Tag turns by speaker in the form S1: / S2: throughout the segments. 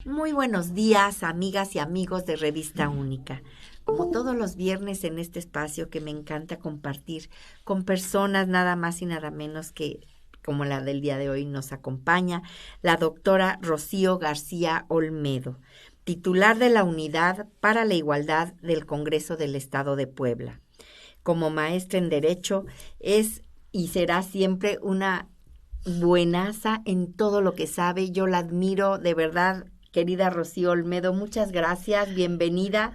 S1: Muy buenos días, amigas y amigos de Revista Única. Como todos los viernes en este espacio que me encanta compartir con personas nada más y nada menos que como la del día de hoy nos acompaña la doctora Rocío García Olmedo, titular de la Unidad para la Igualdad del Congreso del Estado de Puebla. Como maestra en Derecho es y será siempre una buenaza en todo lo que sabe. Yo la admiro de verdad. Querida Rocío Olmedo, muchas gracias, bienvenida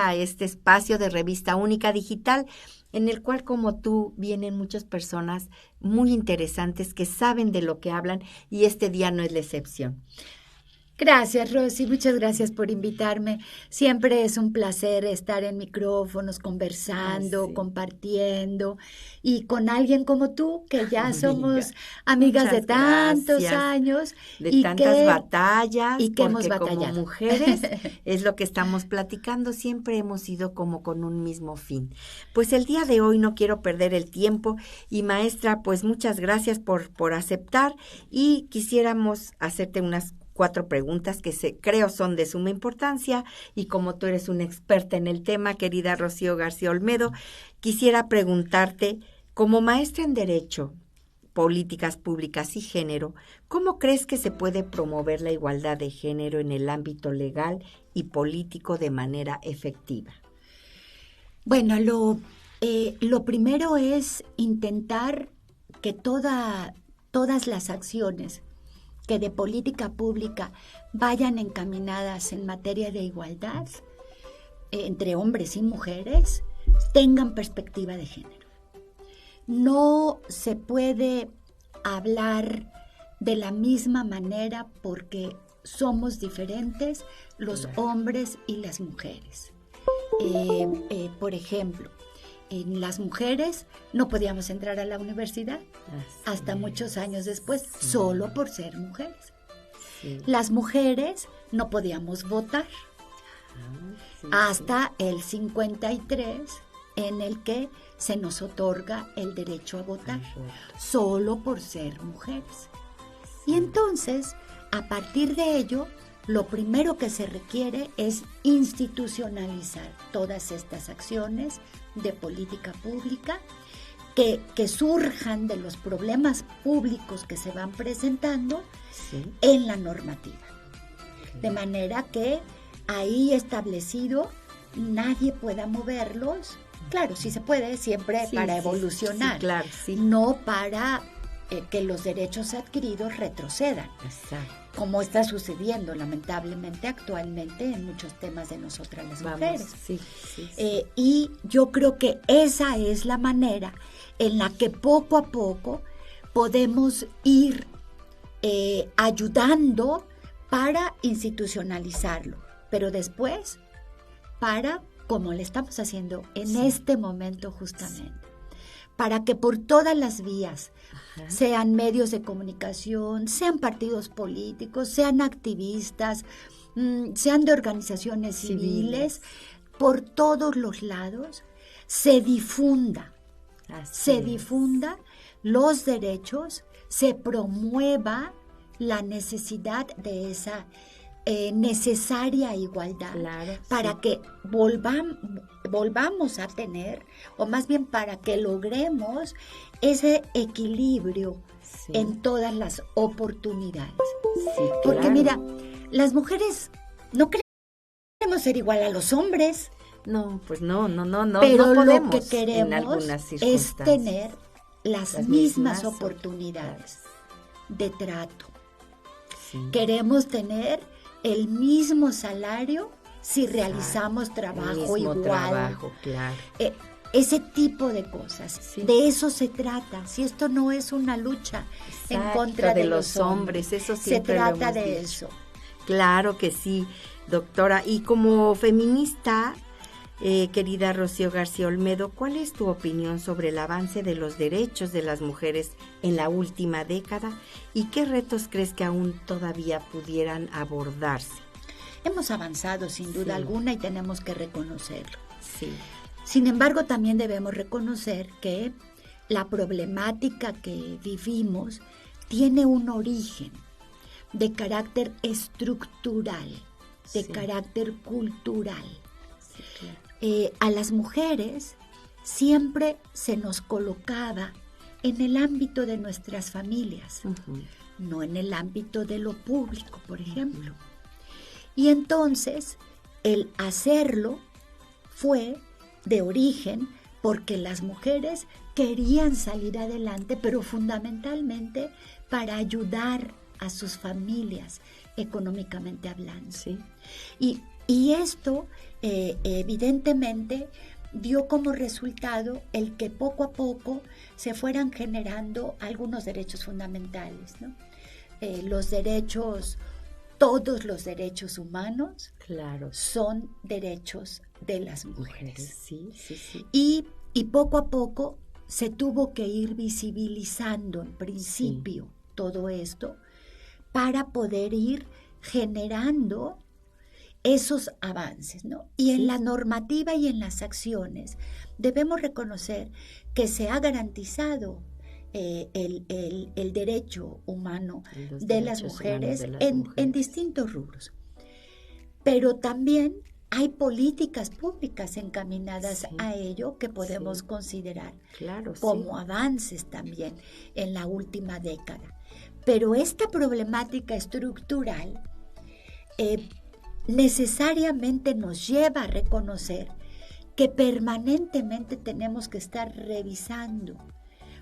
S1: a este espacio de Revista Única Digital, en el cual como tú vienen muchas personas muy interesantes que saben de lo que hablan y este día no es la excepción.
S2: Gracias, Rosy, muchas gracias por invitarme. Siempre es un placer estar en micrófonos, conversando, compartiendo y con alguien como tú, que ya somos amigas de tantos años.
S1: De tantas batallas.
S2: Y que hemos batallado.
S1: Como mujeres es lo que estamos platicando, siempre hemos ido como con un mismo fin. Pues el día de hoy no quiero perder el tiempo y maestra, pues muchas gracias por aceptar y quisiéramos hacerte unas 4 preguntas que creo son de suma importancia y como tú eres una experta en el tema, querida Rocío García Olmedo, quisiera preguntarte, como maestra en Derecho, Políticas Públicas y Género, ¿cómo crees que se puede promover la igualdad de género en el ámbito legal y político de manera efectiva?
S2: Bueno, lo primero es intentar que todas las acciones que de política pública vayan encaminadas en materia de igualdad entre hombres y mujeres, tengan perspectiva de género. No se puede hablar de la misma manera porque somos diferentes los hombres y las mujeres. Por ejemplo, las mujeres no podíamos entrar a la universidad hasta muchos años después, solo por ser mujeres. Las mujeres no podíamos votar hasta el 53, en el que se nos otorga el derecho a votar, solo por ser mujeres. Y entonces, a partir de ello, lo primero que se requiere es institucionalizar todas estas acciones de política pública que surjan de los problemas públicos que se van presentando en la normativa. De manera que ahí establecido nadie pueda moverlos. Claro, sí se puede, siempre para evolucionar, no para que los derechos adquiridos retrocedan. Exacto. Como está sucediendo lamentablemente actualmente en muchos temas de nosotras las mujeres. Y yo creo que esa es la manera en la que poco a poco podemos ir ayudando para institucionalizarlo, pero después para, como le estamos haciendo en este momento justamente, para que por todas las vías, sean medios de comunicación, sean partidos políticos, sean activistas, sean de organizaciones civiles, por todos los lados, se difunda los derechos, se promueva la necesidad de esa necesaria igualdad, para que volvamos a tener, o más bien para que logremos ese equilibrio en todas las oportunidades. Porque mira, las mujeres no queremos ser igual a los hombres.
S1: No, pues no.
S2: Pero
S1: no podemos,
S2: lo que queremos es tener las mismas oportunidades de trato. Queremos tener el mismo salario si realizamos trabajo igual. Ese tipo de cosas. De eso se trata. Si esto no es una lucha en contra de los hombres,
S1: eso
S2: se trata de eso.
S1: Claro que sí, doctora. Y como feminista, querida Rocío García Olmedo, ¿cuál es tu opinión sobre el avance de los derechos de las mujeres en la última década y qué retos crees que aún todavía pudieran abordarse?
S2: Hemos avanzado sin duda alguna y tenemos que reconocerlo. Sin embargo, también debemos reconocer que la problemática que vivimos tiene un origen, de carácter estructural, de
S1: Sí.
S2: carácter cultural.
S1: Sí, claro.
S2: A las mujeres siempre se nos colocaba en el ámbito de nuestras familias,
S1: Ujú.
S2: no en el ámbito de lo público, por ejemplo. Y entonces el hacerlo fue de origen porque las mujeres querían salir adelante, pero fundamentalmente para ayudar a sus familias económicamente hablando.
S1: Sí.
S2: Y esto evidentemente dio como resultado el que poco a poco se fueran generando algunos derechos fundamentales, ¿no? Los derechos, todos los derechos humanos
S1: Claro.
S2: son derechos de las mujeres.
S1: Sí, sí, sí.
S2: Y poco a poco se tuvo que ir visibilizando en principio todo esto para poder ir generando esos avances, ¿no? Y en
S1: Sí.
S2: la normativa y en las acciones debemos reconocer que se ha garantizado el derecho humano
S1: Los
S2: de las
S1: derechos
S2: mujeres,
S1: humanos de las
S2: en
S1: mujeres.
S2: distintos rubros. Pero también hay políticas públicas encaminadas
S1: Sí.
S2: a ello que podemos
S1: Sí.
S2: considerar
S1: Claro,
S2: como avances también en la última década. Pero esta problemática estructural necesariamente nos lleva a reconocer que permanentemente tenemos que estar revisando,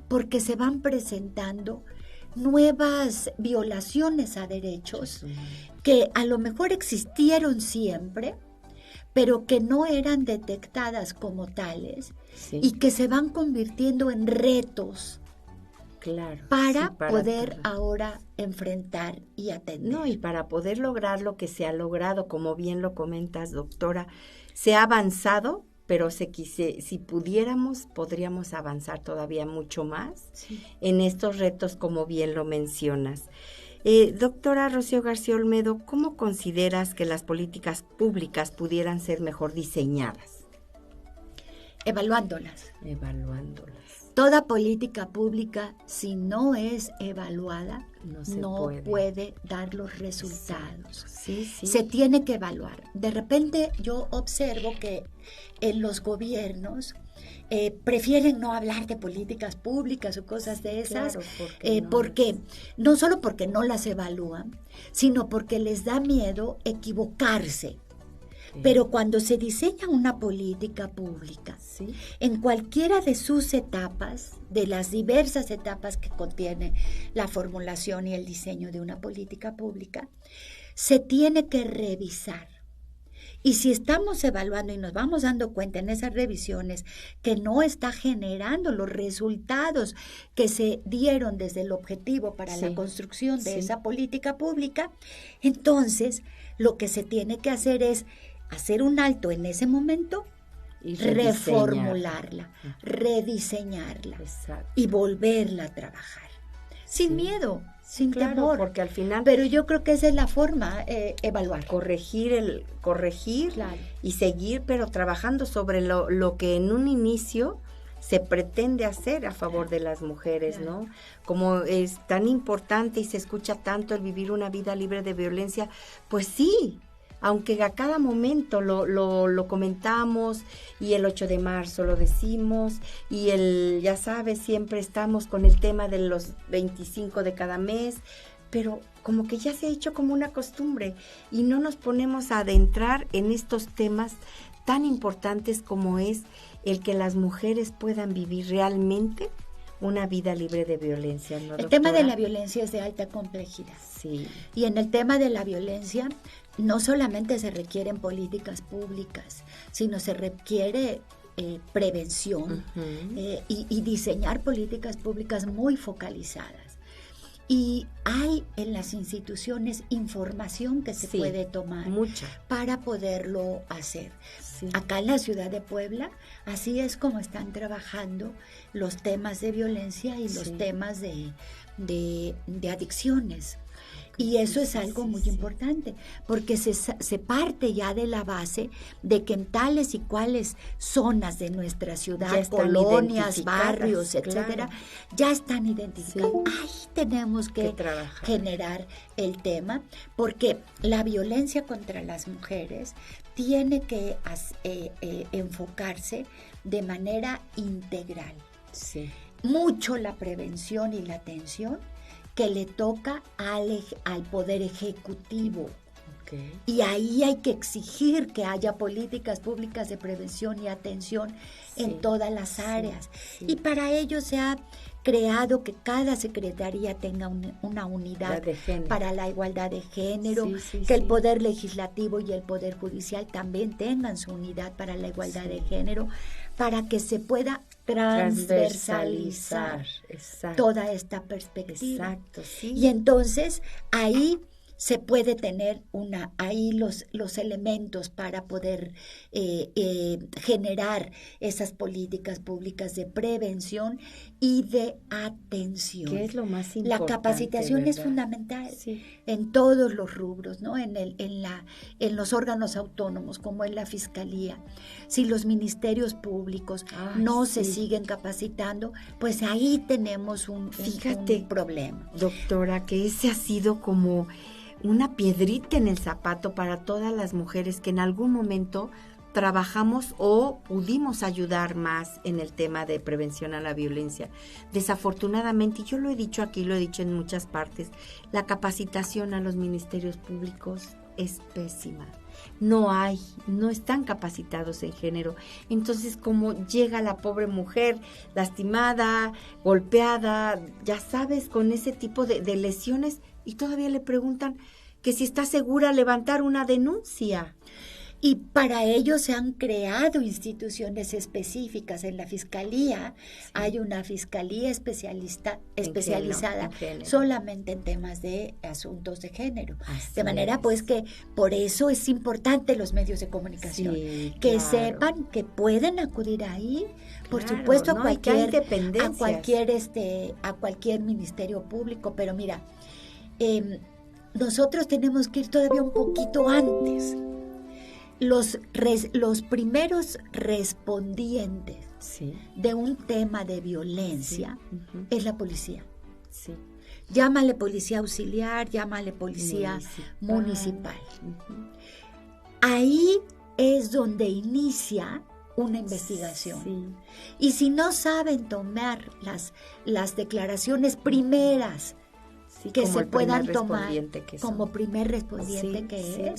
S2: porque se van presentando nuevas violaciones a derechos que a lo mejor existieron siempre, pero que no eran detectadas como tales,
S1: sí.
S2: y que se van convirtiendo en retos
S1: Claro.
S2: para
S1: Sí,
S2: poder
S1: todo.
S2: ahora enfrentar y atender.
S1: No, y para poder lograr lo que se ha logrado, como bien lo comentas, doctora, se ha avanzado, pero si pudiéramos, podríamos avanzar todavía mucho más
S2: Sí.
S1: en estos retos, como bien lo mencionas. Doctora Rocío García Olmedo, ¿cómo consideras que las políticas públicas pudieran ser mejor diseñadas?
S2: Evaluándolas.
S1: Evaluándolas.
S2: Toda política pública, si no es evaluada, no puede dar los resultados.
S1: Sí, sí.
S2: Se tiene que evaluar. De repente yo observo que en los gobiernos prefieren no hablar de políticas públicas o cosas de esas,
S1: claro,
S2: porque no solo porque no las evalúan, sino porque les da miedo equivocarse. Pero cuando se diseña una política pública,
S1: sí,
S2: en cualquiera de sus etapas, de las diversas etapas que contiene la formulación y el diseño de una política pública, se tiene que revisar. Y si estamos evaluando y nos vamos dando cuenta en esas revisiones que no está generando los resultados que se dieron desde el objetivo para la construcción de esa política pública, entonces lo que se tiene que hacer es hacer un alto en ese momento y reformularla, rediseñarla.
S1: Exacto.
S2: Y volverla a trabajar. Sin miedo, sin temor.
S1: Porque al final...
S2: Pero yo creo que esa es la forma, evaluar.
S1: Corregir
S2: claro,
S1: y seguir, pero trabajando sobre lo que en un inicio se pretende hacer a favor de las mujeres,
S2: claro,
S1: ¿no? Como es tan importante y se escucha tanto el vivir una vida libre de violencia, pues sí, aunque a cada momento lo comentamos y el 8 de marzo lo decimos y ya sabes, siempre estamos con el tema de los 25 de cada mes, pero como que ya se ha hecho como una costumbre y no nos ponemos a adentrar en estos temas tan importantes como es el que las mujeres puedan vivir realmente una vida libre de violencia, ¿no, doctora?
S2: El tema de la violencia es de alta complejidad.
S1: Sí.
S2: Y en el tema de la violencia no solamente se requieren políticas públicas, sino se requiere prevención y diseñar políticas públicas muy focalizadas. Y hay en las instituciones información que se puede tomar
S1: mucha
S2: para poderlo hacer.
S1: Sí.
S2: Acá en la ciudad de Puebla, así es como están trabajando los temas de violencia y los temas de adicciones. Y eso es algo muy importante, porque se parte ya de la base de que en tales y cuales zonas de nuestra ciudad, colonias, barrios, etcétera, ya están identificadas. Ahí tenemos que generar el tema, porque la violencia contra las mujeres tiene que enfocarse de manera integral.
S1: Sí.
S2: Mucho la prevención y la atención que le toca al Poder Ejecutivo.
S1: Okay.
S2: Y ahí hay que exigir que haya políticas públicas de prevención y atención en todas las áreas. Y para ello se ha creado que cada secretaría tenga una unidad para la igualdad de género, que el Poder Legislativo y el Poder Judicial también tengan su unidad para la igualdad de género, para que se pueda transversalizar toda esta perspectiva.
S1: Exacto, sí.
S2: Y entonces ahí se puede tener los elementos para poder generar esas políticas públicas de prevención y de atención.
S1: ¿Qué es lo más importante?
S2: La capacitación es fundamental en todos los rubros, ¿no? En los órganos autónomos, como en la Fiscalía. Si los ministerios públicos no se siguen capacitando, pues ahí tenemos un problema.
S1: Doctora, que ese ha sido como una piedrita en el zapato para todas las mujeres que en algún momento trabajamos o pudimos ayudar más en el tema de prevención a la violencia. Desafortunadamente, y yo lo he dicho aquí, lo he dicho en muchas partes, la capacitación a los ministerios públicos es pésima. No están capacitados en género. Entonces, como llega la pobre mujer lastimada, golpeada, ya sabes, con ese tipo de lesiones, y todavía le preguntan que si está segura levantar una denuncia.
S2: Y para ello se han creado instituciones específicas. En la Fiscalía hay una Fiscalía especializada solamente en temas de asuntos de género. De manera pues que por eso es importante los medios de comunicación, que sepan que pueden acudir ahí, por supuesto, a cualquier ministerio público. Pero mira, nosotros tenemos que ir todavía un poquito antes. Los primeros respondientes de un tema de violencia es la policía.
S1: Sí.
S2: Llámale policía auxiliar, llámale policía municipal. Ahí es donde inicia una investigación.
S1: Sí.
S2: Y si no saben tomar las declaraciones primeras que se puedan tomar como primer respondiente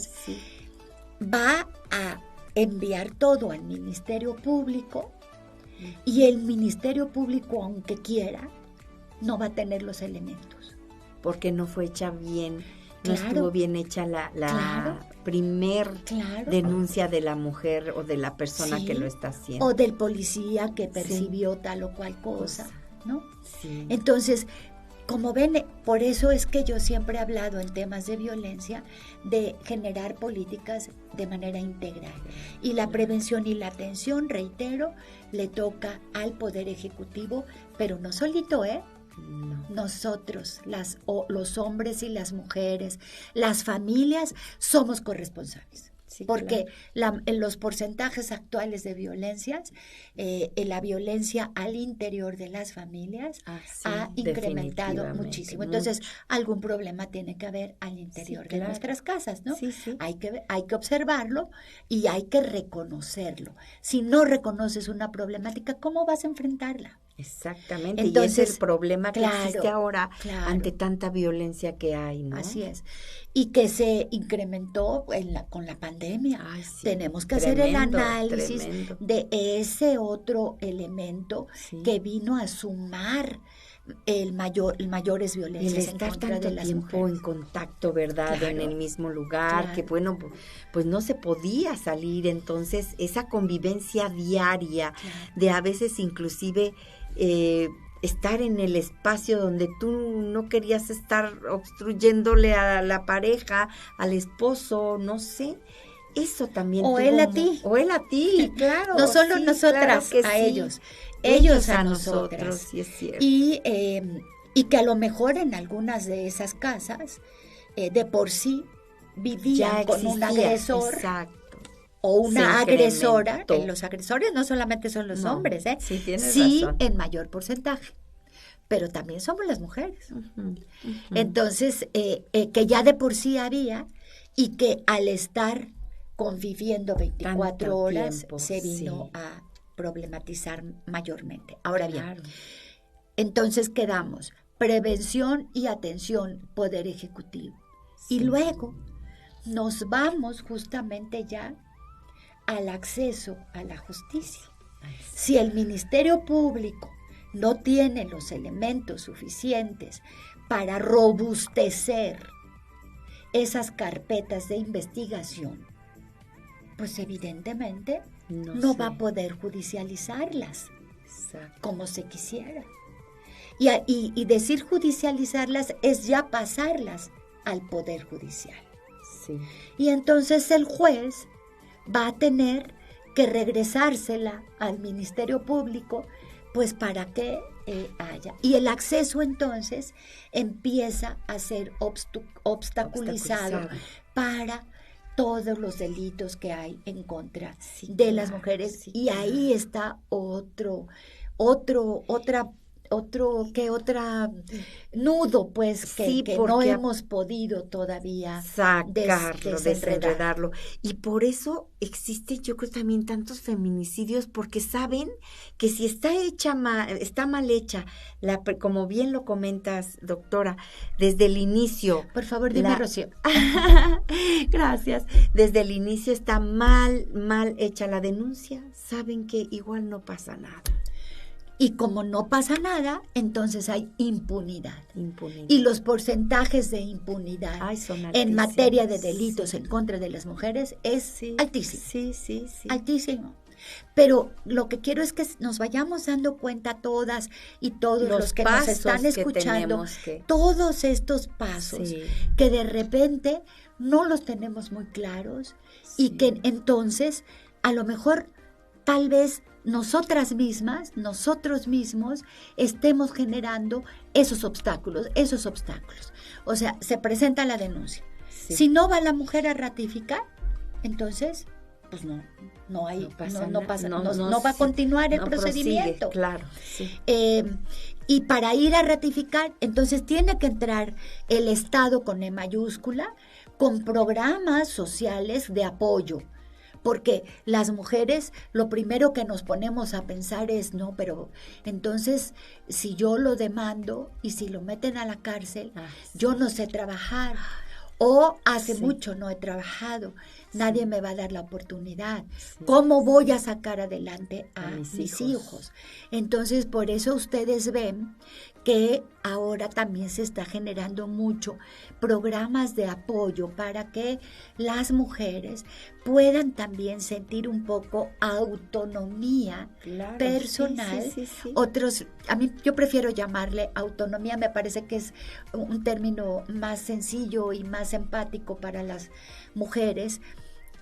S2: va a enviar todo al Ministerio Público, y el Ministerio Público, aunque quiera, no va a tener los elementos.
S1: Porque no fue hecha bien, no estuvo bien hecha la primer denuncia de la mujer o de la persona que lo está haciendo.
S2: O del policía que percibió tal o cual cosa, ¿no?
S1: Sí.
S2: Entonces, como ven, por eso es que yo siempre he hablado en temas de violencia de generar políticas de manera integral. Y la prevención y la atención, reitero, le toca al Poder Ejecutivo, pero no solito,
S1: No.
S2: Nosotros, los hombres y las mujeres, las familias, somos corresponsables.
S1: Sí,
S2: porque en los porcentajes actuales de violencias, la violencia al interior de las familias ha incrementado muchísimo. Entonces, algún problema tiene que haber al interior de nuestras casas, ¿no?
S1: Sí, sí.
S2: Hay que observarlo y hay que reconocerlo. Si no reconoces una problemática, ¿cómo vas a enfrentarla?
S1: Exactamente,
S2: Entonces,
S1: y es el problema que existe ahora ante tanta violencia que hay, ¿no?
S2: Así es. Y que se incrementó con la pandemia. Tenemos que hacer el análisis de ese otro elemento que vino a sumar mayores violencias en contra de las mujeres.
S1: Tiempo en contacto, ¿verdad? En el mismo lugar, que bueno, pues no se podía salir. Entonces, esa convivencia diaria de a veces inclusive estar en el espacio donde tú no querías estar obstruyéndole a la pareja, al esposo, no sé, eso también.
S2: O él a ti.
S1: O él a ti, claro.
S2: No solo nosotras, a ellos a nosotras.
S1: Sí, es cierto.
S2: Y y que a lo mejor en algunas de esas casas de por sí vivían con un agresor.
S1: Exacto.
S2: O una agresora. Los agresores no solamente son los hombres,
S1: sí, razón.
S2: En mayor porcentaje, pero también somos las mujeres. Entonces, que ya de por sí había, y que al estar conviviendo 24
S1: Tanto
S2: horas
S1: tiempo,
S2: se vino a problematizar mayormente. Ahora bien,
S1: Claro.
S2: entonces quedamos prevención y atención, Poder Ejecutivo.
S1: Sí.
S2: Y luego nos vamos justamente ya al acceso a la justicia. Si el Ministerio Público no tiene los elementos suficientes para robustecer esas carpetas de investigación, pues evidentemente no va a poder judicializarlas.
S1: Exacto.
S2: Como se quisiera. Y decir judicializarlas es ya pasarlas al Poder Judicial.
S1: Sí.
S2: Y entonces el juez va a tener que regresársela al Ministerio Público, pues para que haya. Y el acceso entonces empieza a ser obstaculizado para todos los delitos que hay en contra de las mujeres. Sí, y ahí está otro nudo, pues, que no hemos podido todavía
S1: sacarlo, desenredarlo. Y por eso existen, yo creo, también tantos feminicidios, porque saben que si está mal hecha, como bien lo comentas, doctora, desde el inicio.
S2: Por favor, dime, Rocío.
S1: Gracias. Desde el inicio está mal hecha la denuncia, saben que igual no pasa nada.
S2: Y como no pasa nada, entonces hay impunidad. Y los porcentajes de impunidad en materia de delitos en contra de las mujeres es altísimo. Sí. Altísimo. Pero lo que quiero es que nos vayamos dando cuenta todas y todos los que nos están escuchando, todos estos pasos que de repente no los tenemos muy claros y que entonces a lo mejor tal vez nosotros mismos estemos generando esos obstáculos. O sea, se presenta la denuncia. Sí. Si no va la mujer a ratificar, entonces, pues no va a continuar el procedimiento.
S1: Prosigue, claro. Sí.
S2: Y para ir a ratificar, entonces tiene que entrar el Estado con E mayúscula, con programas sociales de apoyo. Porque las mujeres lo primero que nos ponemos a pensar es, no, pero entonces si yo lo demando y si lo meten a la cárcel, yo no sé trabajar. O hace mucho no he trabajado, nadie me va a dar la oportunidad. ¿Cómo voy a sacar adelante a mis hijos? Entonces, por eso ustedes ven que ahora también se está generando mucho programas de apoyo para que las mujeres puedan también sentir un poco autonomía personal. Sí. Yo prefiero llamarle autonomía, me parece que es un término más sencillo y más empático para las mujeres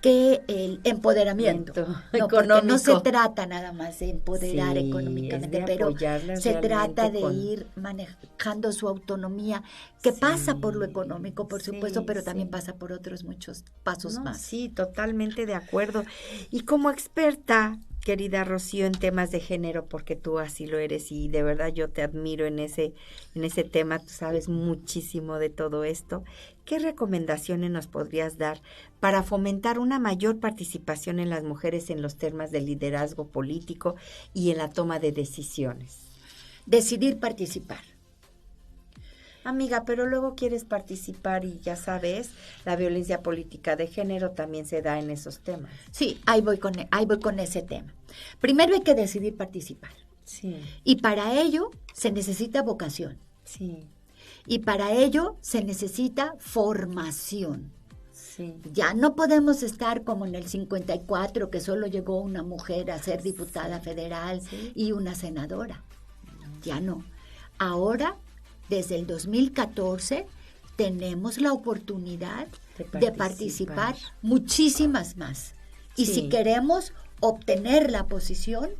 S2: que el empoderamiento, porque no se trata nada más de empoderar económicamente, pero se trata de ir manejando su autonomía, que pasa por lo económico, por supuesto, pero también pasa por otros muchos pasos más.
S1: Sí, totalmente de acuerdo. Y como experta, querida Rocío, en temas de género, porque tú así lo eres y de verdad yo te admiro en ese tema, tú sabes muchísimo de todo esto. ¿Qué recomendaciones nos podrías dar para fomentar una mayor participación en las mujeres en los temas de liderazgo político y en la toma de decisiones?
S2: Decidir participar.
S1: Amiga, pero luego quieres participar y ya sabes, la violencia política de género también se da en esos temas.
S2: Sí, ahí voy con ese tema. Primero hay que decidir participar.
S1: Sí.
S2: Y para ello se necesita vocación.
S1: Sí.
S2: Y para ello se necesita formación.
S1: Sí.
S2: Ya no podemos estar como en el 54, que solo llegó una mujer a ser diputada federal y una senadora. Ya no. Ahora, desde el 2014, tenemos la oportunidad de participar muchísimas más. Y si queremos obtener la posición,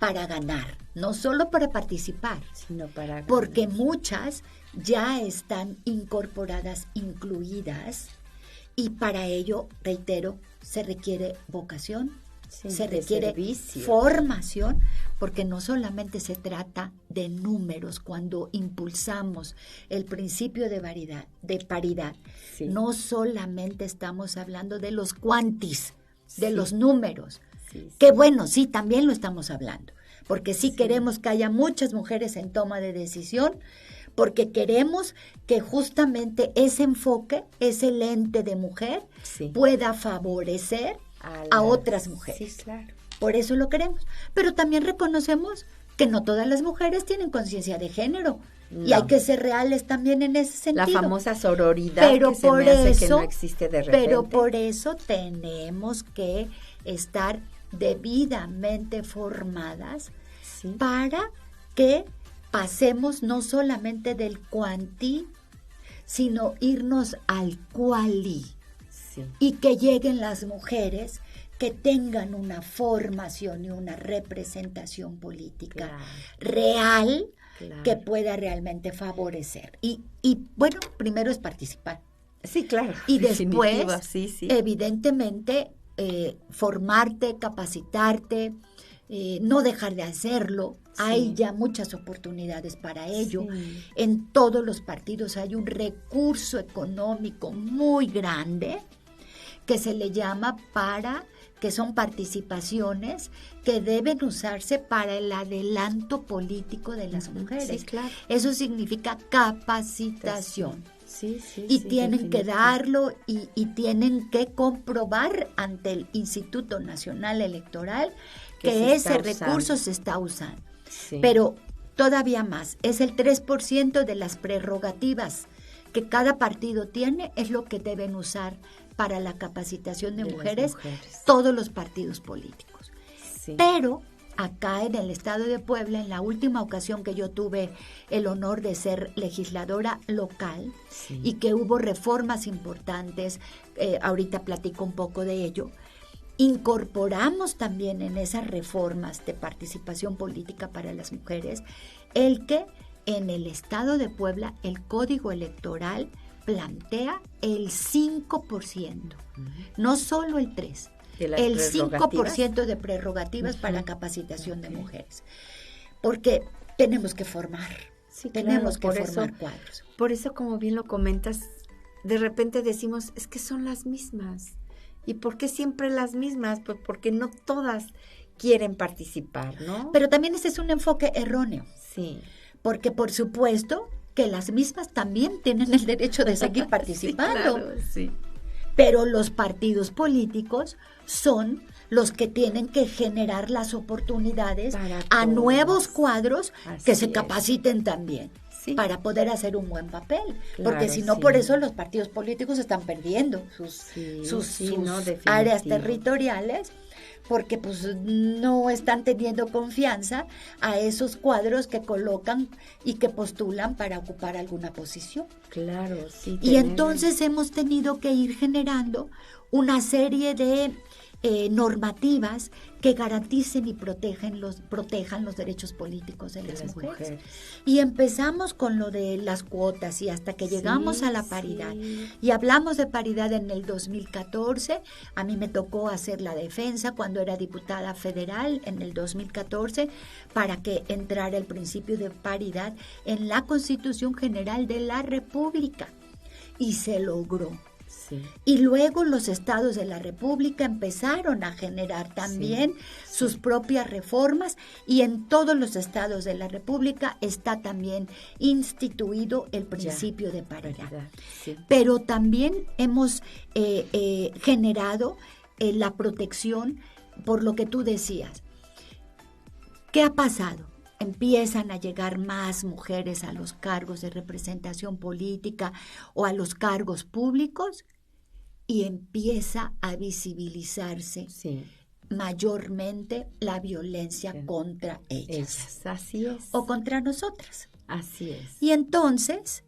S2: para ganar, no solo para participar,
S1: sino para ganar.
S2: Porque muchas ya están incorporadas, incluidas, y para ello, reitero, se requiere vocación, se requiere
S1: servicio,
S2: formación, porque no solamente se trata de números cuando impulsamos el principio de paridad,
S1: sí.
S2: No solamente estamos hablando de los cuantis, de los números, que bueno, sí, también lo estamos hablando, porque sí queremos que haya muchas mujeres en toma de decisión, porque queremos que justamente ese enfoque, ese lente de mujer, pueda favorecer a otras mujeres.
S1: Sí, claro.
S2: Por eso lo queremos. Pero también reconocemos que no todas las mujeres tienen conciencia de género. No. Y hay que ser reales también en ese sentido.
S1: La famosa sororidad que se me hace que no existe de repente.
S2: Pero por eso tenemos que estar debidamente formadas para que pasemos no solamente del cuanti, sino irnos al quali. Y que lleguen las mujeres que tengan una formación y una representación política real que pueda realmente favorecer. Y bueno, primero es participar.
S1: Sí, claro.
S2: Y después, evidentemente, formarte, capacitarte, no dejar de hacerlo. Hay ya muchas oportunidades para ello. En todos los partidos hay un recurso económico muy grande que se le llama que son participaciones que deben usarse para el adelanto político de las mujeres.
S1: Sí, claro.
S2: Eso significa capacitación. Y tienen que darlo y tienen que comprobar ante el Instituto Nacional Electoral que ese recurso se está usando. Pero todavía más, es el 3% de las prerrogativas que cada partido tiene, es lo que deben usar para la capacitación de mujeres todos los partidos políticos. Pero acá en el estado de Puebla, en la última ocasión que yo tuve el honor de ser legisladora local y que hubo reformas importantes, ahorita platico un poco de ello, incorporamos también en esas reformas de participación política para las mujeres el que en el estado de Puebla el Código Electoral plantea el 5%, no solo el 3%, el 5% de prerrogativas para capacitación de mujeres, porque tenemos que formar, tenemos que formar cuadros.
S1: Por eso, como bien lo comentas, de repente decimos, es que son las mismas. ¿Y por qué siempre las mismas? Pues porque no todas quieren participar, ¿no?
S2: Pero también ese es un enfoque erróneo. Porque por supuesto que las mismas también tienen el derecho de seguir participando. Pero los partidos políticos son los que tienen que generar las oportunidades a nuevos cuadros que se capaciten también. Para poder hacer un buen papel, porque si no, por eso los partidos políticos están perdiendo sus áreas territoriales, porque pues no están teniendo confianza a esos cuadros que colocan y que postulan para ocupar alguna posición. Y entonces hemos tenido que ir generando una serie de normativas que garanticen y protejan los derechos políticos de las mujeres. Y empezamos con lo de las cuotas y hasta que llegamos a la paridad. Y hablamos de paridad en el 2014. A mí me tocó hacer la defensa cuando era diputada federal en el 2014 para que entrara el principio de paridad en la Constitución General de la República. Y se logró. Y luego los estados de la República empezaron a generar también sus propias reformas y en todos los estados de la República está también instituido el principio de paridad. Pero también hemos generado la protección por lo que tú decías. ¿Qué ha pasado? Empiezan a llegar más mujeres a los cargos de representación política o a los cargos públicos y empieza a visibilizarse mayormente la violencia contra ellas.
S1: Así es.
S2: O contra nosotras.
S1: Así es.
S2: Y entonces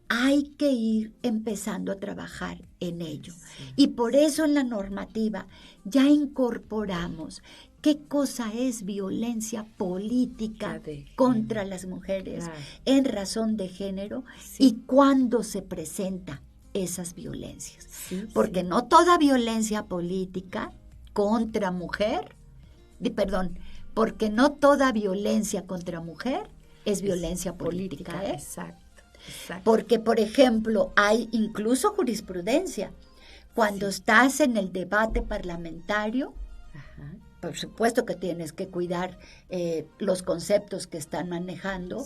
S2: hay que ir empezando a trabajar en ello. Y por eso en la normativa ya incorporamos qué cosa es violencia política contra las mujeres en razón de género y cuándo se presenta esas violencias. Porque no toda violencia política contra mujer, porque no toda violencia contra mujer es violencia política.
S1: Exacto.
S2: Porque, por ejemplo, hay incluso jurisprudencia. Cuando estás en el debate parlamentario, por supuesto que tienes que cuidar los conceptos que están manejando,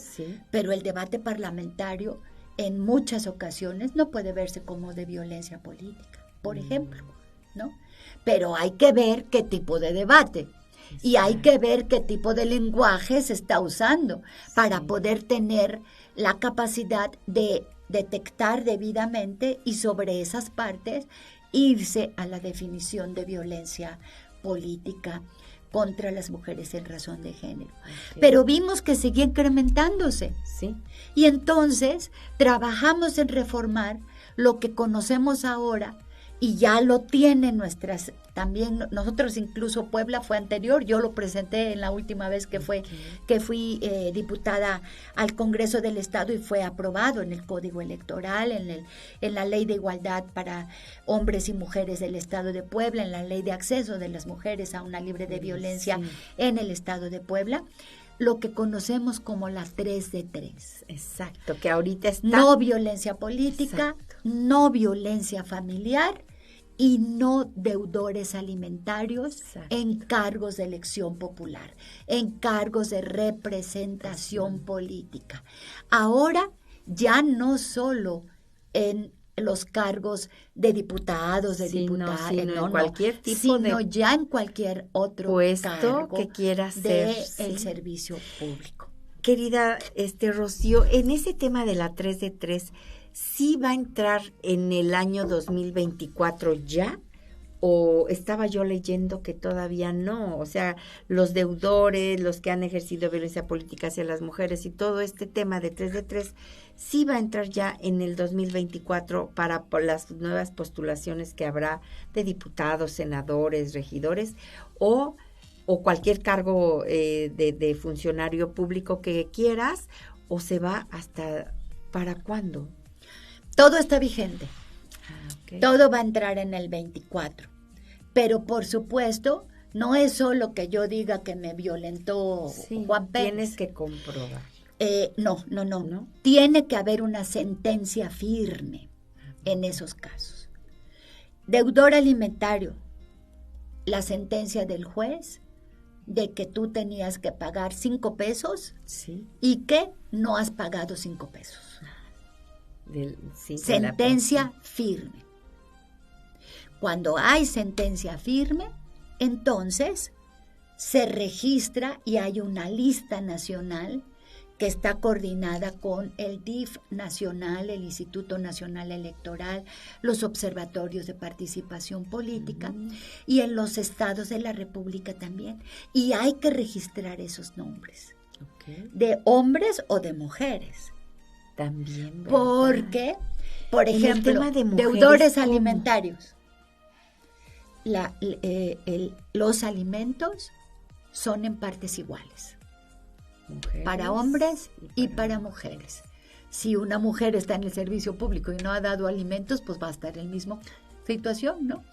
S2: pero el debate parlamentario en muchas ocasiones no puede verse como de violencia política, por ejemplo, ¿no? Pero hay que ver qué tipo de debate y hay que ver qué tipo de lenguaje se está usando para poder tener la capacidad de detectar debidamente y sobre esas partes irse a la definición de violencia política contra las mujeres en razón de género. Pero vimos que seguía incrementándose. Y entonces trabajamos en reformar lo que conocemos ahora y ya lo tienen nuestras, también nosotros incluso Puebla fue anterior, yo lo presenté en la última vez que fui diputada al Congreso del Estado y fue aprobado en el Código Electoral, en la Ley de Igualdad para Hombres y Mujeres del Estado de Puebla, en la Ley de Acceso de las Mujeres a una libre de violencia en el Estado de Puebla, lo que conocemos como la 3 de 3.
S1: Exacto, que ahorita está...
S2: No violencia política, no violencia familiar y no deudores alimentarios en cargos de elección popular, en cargos de representación política. Ahora ya no solo en los cargos de diputados, diputadas,
S1: sino en cualquier tipo
S2: sino ya en cualquier otro
S1: puesto
S2: cargo
S1: que quiera ser
S2: el servicio público.
S1: Querida Rocío, en ese tema de la 3 de 3, ¿sí va a entrar en el año 2024 ya? ¿O estaba yo leyendo que todavía no? O sea, los deudores, los que han ejercido violencia política hacia las mujeres y todo este tema de 3 de 3, ¿sí va a entrar ya en el 2024 para las nuevas postulaciones que habrá de diputados, senadores, regidores o cualquier cargo de funcionario público que quieras, o se va hasta para cuándo?
S2: Todo está vigente. Todo va a entrar en el 24. Pero por supuesto, no es solo que yo diga que me violentó Juan Pérez.
S1: Tienes que comprobar.
S2: No. Tiene que haber una sentencia firme en esos casos. Deudor alimentario, la sentencia del juez de que tú tenías que pagar 5 pesos y que no has pagado 5 pesos. Sentencia firme. Cuando hay sentencia firme, entonces se registra y hay una lista nacional que está coordinada con el DIF nacional, el Instituto Nacional Electoral, los observatorios de participación política y en los estados de la República también. Y hay que registrar esos nombres de hombres o de mujeres.
S1: También, ¿verdad?
S2: Porque, por ejemplo, deudores alimentarios. Los alimentos son en partes iguales. Mujeres para hombres y para mujeres. Si una mujer está en el servicio público y no ha dado alimentos, pues va a estar en la misma situación, ¿no?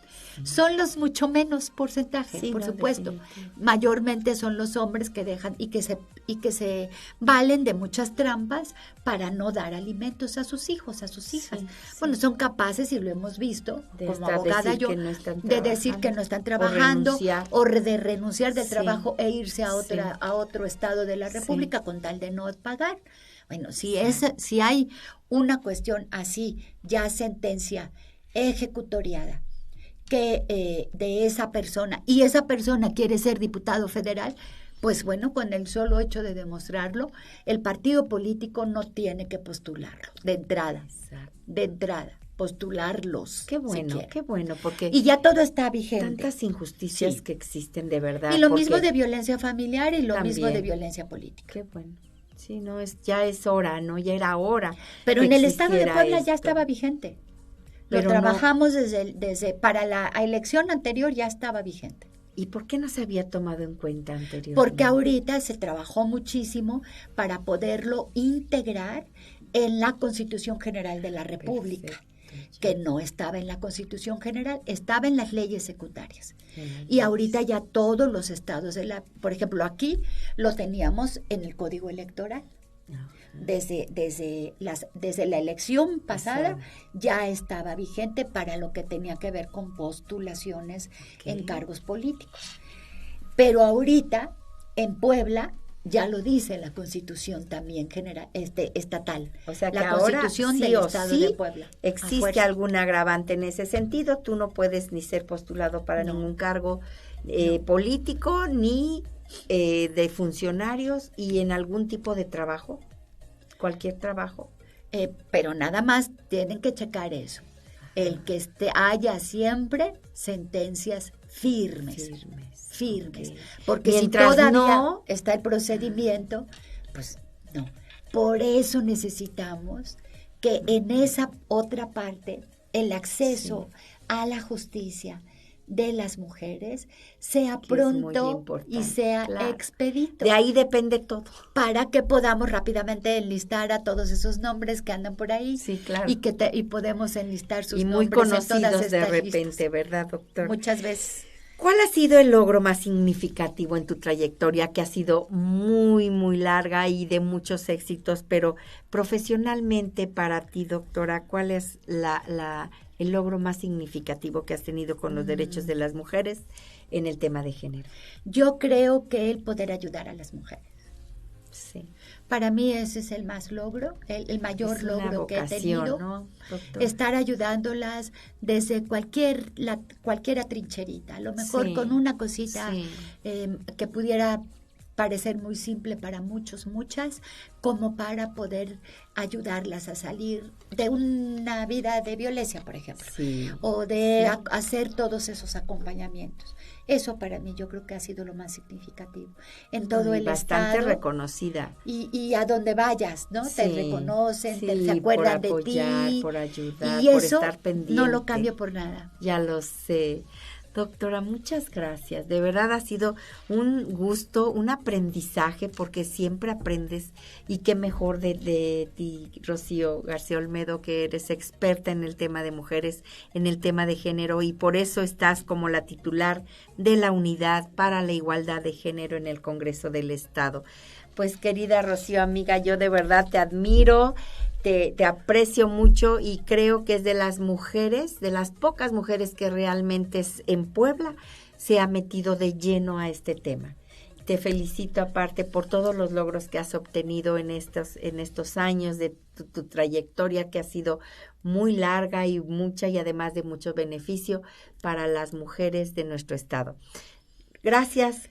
S2: Son los mucho menos porcentaje, por supuesto. Mayormente son los hombres que dejan y que se valen de muchas trampas para no dar alimentos a sus hijos, a sus hijas. Bueno, son capaces, y lo hemos visto como abogada yo, de decir que no están trabajando o de renunciar del trabajo e irse a otro estado de la República con tal de no pagar. Bueno, si hay una cuestión así, ya sentencia ejecutoriada, que de esa persona, y esa persona quiere ser diputado federal, pues bueno, con el solo hecho de demostrarlo, el partido político no tiene que postularlo de entrada, postularlos.
S1: Qué bueno, porque...
S2: Y ya todo está vigente.
S1: Tantas injusticias que existen de verdad.
S2: Y lo mismo de violencia familiar y lo mismo de violencia política.
S1: Qué bueno. Sí, ya es hora, ¿no? Ya era hora.
S2: Pero en el estado de Puebla ya estaba vigente. Lo trabajamos desde para la elección anterior, ya estaba vigente.
S1: ¿Y por qué no se había tomado en cuenta anteriormente?
S2: Porque ahorita se trabajó muchísimo para poderlo integrar en la Constitución General de la República. Perfecto. Que no estaba en la Constitución General, estaba en las leyes secundarias. Y ahorita ya todos los estados por ejemplo, aquí lo teníamos en el Código Electoral. Desde la elección pasada ya estaba vigente para lo que tenía que ver con postulaciones en cargos políticos. Pero ahorita en Puebla ya lo dice la Constitución también estatal.
S1: O sea que
S2: la
S1: ahora
S2: Constitución
S1: sí
S2: del
S1: o
S2: Estado
S1: sí
S2: de Puebla.
S1: Existe algún agravante en ese sentido. Tú no puedes ni ser postulado para ningún cargo político ni de funcionarios y en algún tipo de trabajo. Cualquier trabajo.
S2: Pero nada más tienen que checar eso. El que haya siempre sentencias firmes. Okay. Porque mientras si todavía está el procedimiento, pues no. Por eso necesitamos que en esa otra parte el acceso a la justicia de las mujeres sea pronto y sea expedito.
S1: De ahí depende todo.
S2: Para que podamos rápidamente enlistar a todos esos nombres que andan por ahí.
S1: Sí, claro.
S2: Y podemos enlistar sus nombres.
S1: Y muy conocidos
S2: en todas
S1: de repente,
S2: listas.
S1: ¿verdad, doctor?
S2: Muchas veces.
S1: ¿Cuál ha sido el logro más significativo en tu trayectoria, que ha sido muy, muy larga y de muchos éxitos, pero profesionalmente para ti, doctora, cuál es el logro más significativo que has tenido con los derechos de las mujeres en el tema de género?
S2: Yo creo que el poder ayudar a las mujeres.
S1: Sí.
S2: Para mí ese es el más logro, el mayor logro que he tenido,
S1: ¿no,
S2: estar ayudándolas desde cualquier trincherita, a lo mejor con una cosita que pudiera parecer muy simple para muchas, como para poder ayudarlas a salir de una vida de violencia, por ejemplo, o de hacer todos esos acompañamientos. Eso para mí yo creo que ha sido lo más significativo. En todo el
S1: bastante
S2: estado.
S1: reconocida.
S2: Y a donde vayas, ¿no? Te reconocen, se acuerdan
S1: por apoyar,
S2: de ti.
S1: por ayudar,
S2: y
S1: por
S2: eso
S1: estar pendiente.
S2: No lo cambio por nada.
S1: Ya lo sé. Doctora, muchas gracias. De verdad ha sido un gusto, un aprendizaje, porque siempre aprendes. Y qué mejor de ti, Rocío García Olmedo, que eres experta en el tema de mujeres, en el tema de género, y por eso estás como la titular de la Unidad para la Igualdad de Género en el Congreso del Estado. Pues, querida Rocío, amiga, yo de verdad te admiro. Te aprecio mucho y creo que es de las mujeres, de las pocas mujeres que realmente en Puebla se ha metido de lleno a este tema. Te felicito aparte por todos los logros que has obtenido en estos años de tu trayectoria, que ha sido muy larga y además de mucho beneficio para las mujeres de nuestro estado. Gracias,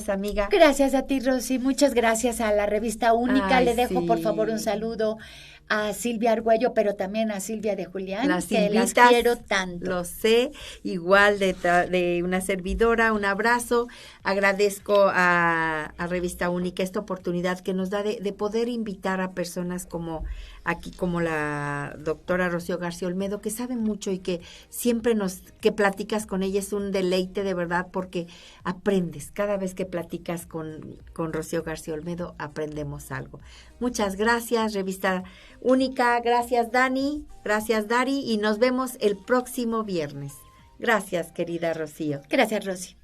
S1: amiga.
S2: Gracias a ti, Rosy. Muchas gracias a la revista Única. Le dejo, por favor, un saludo a Silvia Argüello, pero también a Silvia de Julián, que las quiero tanto.
S1: Lo sé, igual de una servidora, un abrazo. Agradezco a Revista Única esta oportunidad que nos da de poder invitar a personas como la doctora Rocío García Olmedo, que sabe mucho y que siempre que platicas con ella es un deleite de verdad, porque aprendes. Cada vez que platicas con Rocío García Olmedo aprendemos algo. Muchas gracias, Revista Única. Gracias, Dani. Gracias, Dari. Y nos vemos el próximo viernes. Gracias, querida Rocío.
S2: Gracias, Rosy.